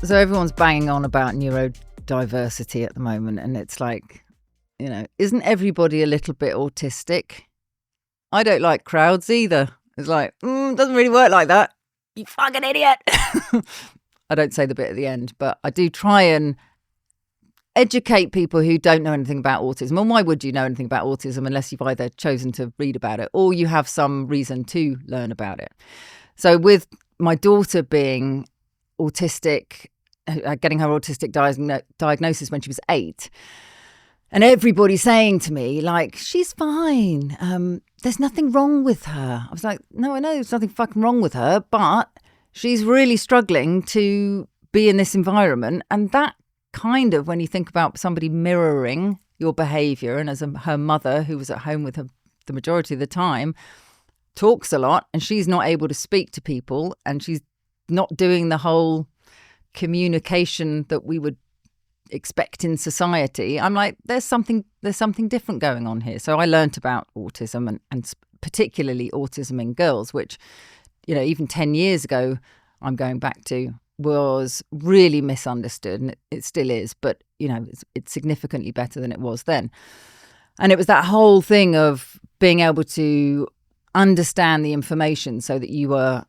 So everyone's banging on about neurodiversity at the moment, and it's like, isn't everybody a little bit autistic? I don't like crowds either. It's like, doesn't really work like that. You fucking idiot. I don't say the bit at the end, but I do try and educate people who don't know anything about autism. And why would you know anything about autism unless you've either chosen to read about it or you have some reason to learn about it? So with my daughter being autistic, getting her autistic diagnosis when she was 8, and everybody saying to me, like, she's fine. There's nothing wrong with her. I was like, no, I know there's nothing fucking wrong with her, but she's really struggling to be in this environment. And that kind of, when you think about somebody mirroring your behaviour, and as her mother, who was at home with her the majority of the time, talks a lot, and she's not able to speak to people, and she's not doing the whole communication that we would expect in society. I'm like, there's something different going on here. So I learnt about autism and particularly autism in girls, which, even 10 years ago, I'm going back to, was really misunderstood, and it still is, but it's significantly better than it was then. And it was that whole thing of being able to understand the information so that you were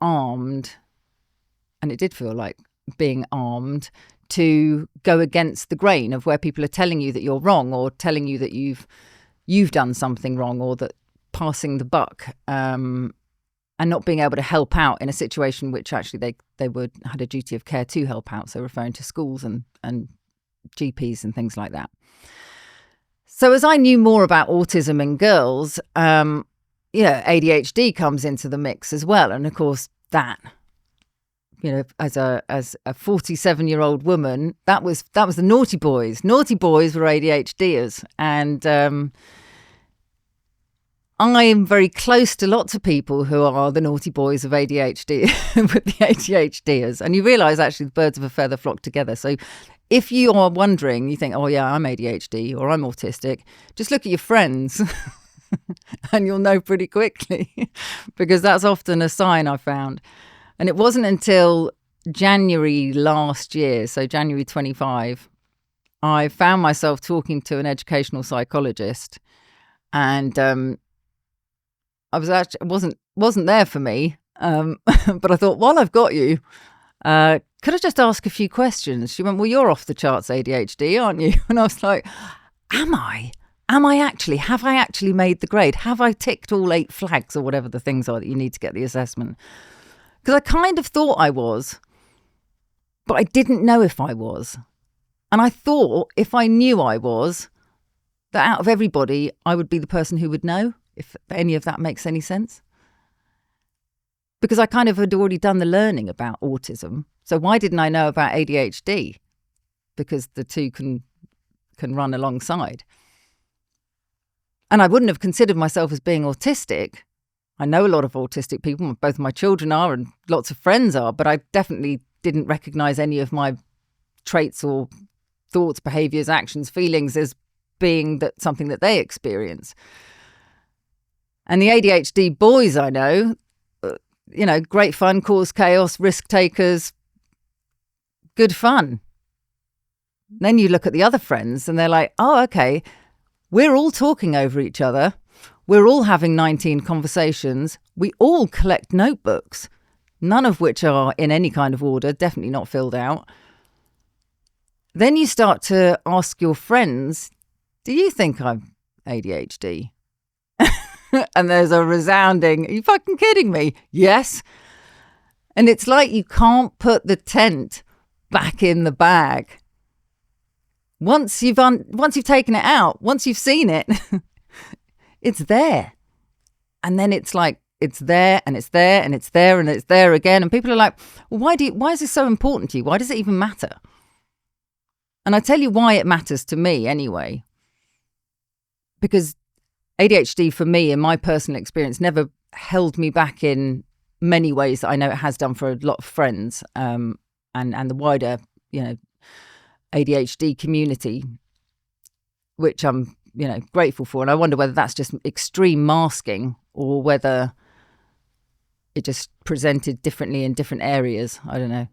armed, and it did feel like being armed, to go against the grain of where people are telling you that you're wrong, or telling you that you've done something wrong, or that passing the buck, and not being able to help out in a situation which actually they had a duty of care to help out. So referring to schools and GPs and things like that. So as I knew more about autism in girls, ADHD comes into the mix as well. And of course that, as a 47-year-old woman, that was the naughty boys. Naughty boys were ADHDers. And I am very close to lots of people who are the naughty boys of ADHD, with the ADHDers. And you realise actually the birds of a feather flock together. So if you are wondering, you think, oh yeah, I'm ADHD or I'm autistic, just look at your friends and you'll know pretty quickly, because that's often a sign I found. And it wasn't until January last year, so January 25, I found myself talking to an educational psychologist, and I was actually wasn't there for me, but I thought, while I've got you, could I just ask a few questions? She went, well, you're off the charts ADHD, aren't you? And I was like, am I? Have I actually made the grade? Have I ticked all 8 flags or whatever the things are that you need to get the assessment? Because I kind of thought I was, but I didn't know if I was. And I thought if I knew I was, that out of everybody, I would be the person who would know, if any of that makes any sense. Because I kind of had already done the learning about autism. So why didn't I know about ADHD? Because the two can run alongside. And I wouldn't have considered myself as being autistic. I know a lot of autistic people, both my children are and lots of friends are, but I definitely didn't recognise any of my traits or thoughts, behaviours, actions, feelings as being something that they experience. And the ADHD boys I know, great fun, cause chaos, risk takers, good fun. Then you look at the other friends and they're like, oh, okay, we're all talking over each other. We're all having 19 conversations. We all collect notebooks, none of which are in any kind of order, definitely not filled out. Then you start to ask your friends, do you think I'm ADHD? And there's a resounding, are you fucking kidding me? Yes. And it's like you can't put the tent back in the bag. Once you've taken it out, once you've seen it, it's there. And then it's like, it's there and it's there and it's there and it's there again. And people are like, well, why is this so important to you? Why does it even matter? And I tell you why it matters to me anyway. Because ADHD for me, in my personal experience, never held me back in many ways that I know it has done for a lot of friends, and the wider, ADHD community, which I'm, grateful for. And I wonder whether that's just extreme masking or whether it just presented differently in different areas. I don't know.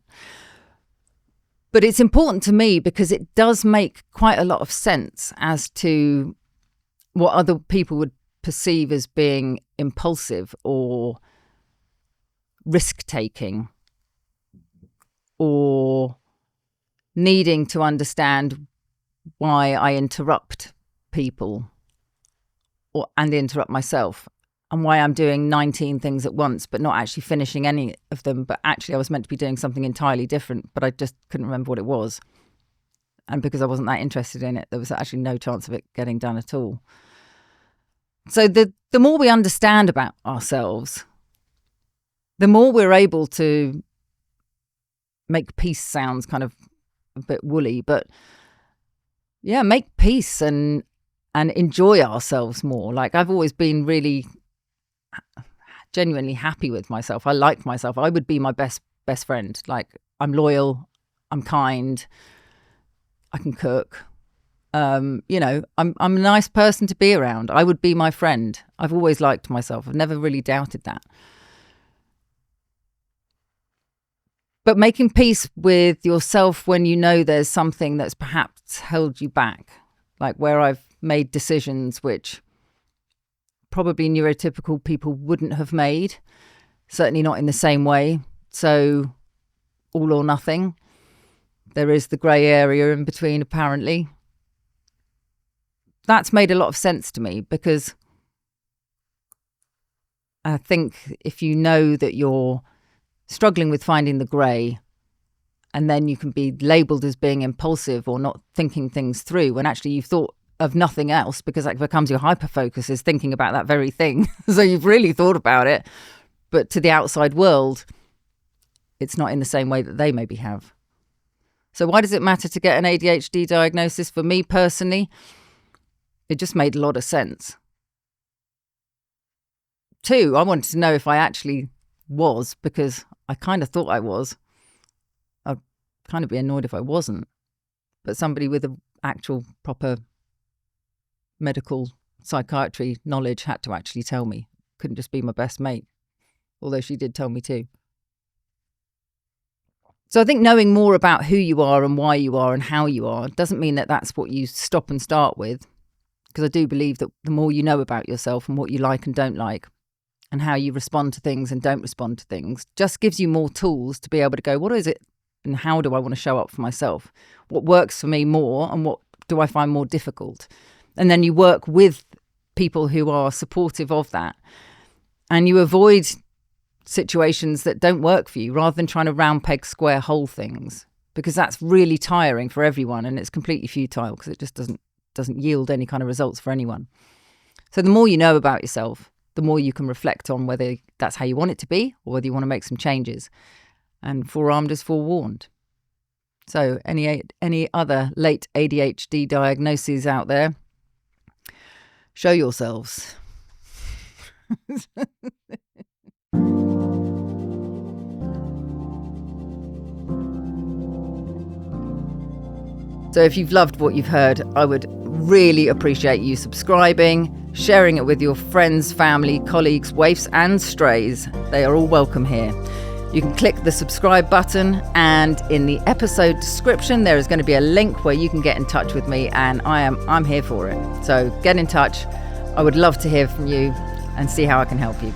But it's important to me because it does make quite a lot of sense as to what other people would perceive as being impulsive or risk-taking or needing to understand why I interrupt people and interrupt myself, and why I'm doing 19 things at once but not actually finishing any of them, but actually I was meant to be doing something entirely different, but I just couldn't remember what it was. And because I wasn't that interested in it, there was actually no chance of it getting done at all. So the more we understand about ourselves, the more we're able to make peace sounds kind of a bit woolly, but yeah, make peace and enjoy ourselves more. Like, I've always been really genuinely happy with myself. I like myself. I would be my best friend. Like, I'm loyal, I'm kind, I can cook. I'm a nice person to be around. I would be my friend. I've always liked myself. I've never really doubted that. But making peace with yourself when you know there's something that's perhaps held you back, like where I've made decisions which probably neurotypical people wouldn't have made, certainly not in the same way. So all or nothing. There is the grey area in between, apparently. That's made a lot of sense to me, because I think if you know that you're struggling with finding the grey, and then you can be labelled as being impulsive or not thinking things through, when actually you've thought of nothing else, because that becomes your hyper-focus, is thinking about that very thing. So you've really thought about it, but to the outside world, it's not in the same way that they maybe have. So why does it matter to get an ADHD diagnosis? For me personally, it just made a lot of sense. 2, I wanted to know if I actually was, because I kind of thought I was. I'd kind of be annoyed if I wasn't. But somebody with an actual proper medical psychiatry knowledge had to actually tell me. Couldn't just be my best mate, although she did tell me too. So I think knowing more about who you are and why you are and how you are doesn't mean that that's what you stop and start with, because I do believe that the more you know about yourself and what you like and don't like, and how you respond to things and don't respond to things, just gives you more tools to be able to go, what is it and how do I want to show up for myself? What works for me more and what do I find more difficult? And then you work with people who are supportive of that, and you avoid situations that don't work for you, rather than trying to round peg square hole things, because that's really tiring for everyone, and it's completely futile because it just doesn't yield any kind of results for anyone. So the more you know about yourself, the more you can reflect on whether that's how you want it to be or whether you want to make some changes. And forearmed is forewarned. So any other late ADHD diagnoses out there, show yourselves. So if you've loved what you've heard, I would really appreciate you subscribing, sharing it with your friends, family, colleagues, waifs and strays. They are all welcome here. You can click the subscribe button, and in the episode description there is going to be a link where you can get in touch with me, and I'm here for it. So get in touch. I would love to hear from you and see how I can help you.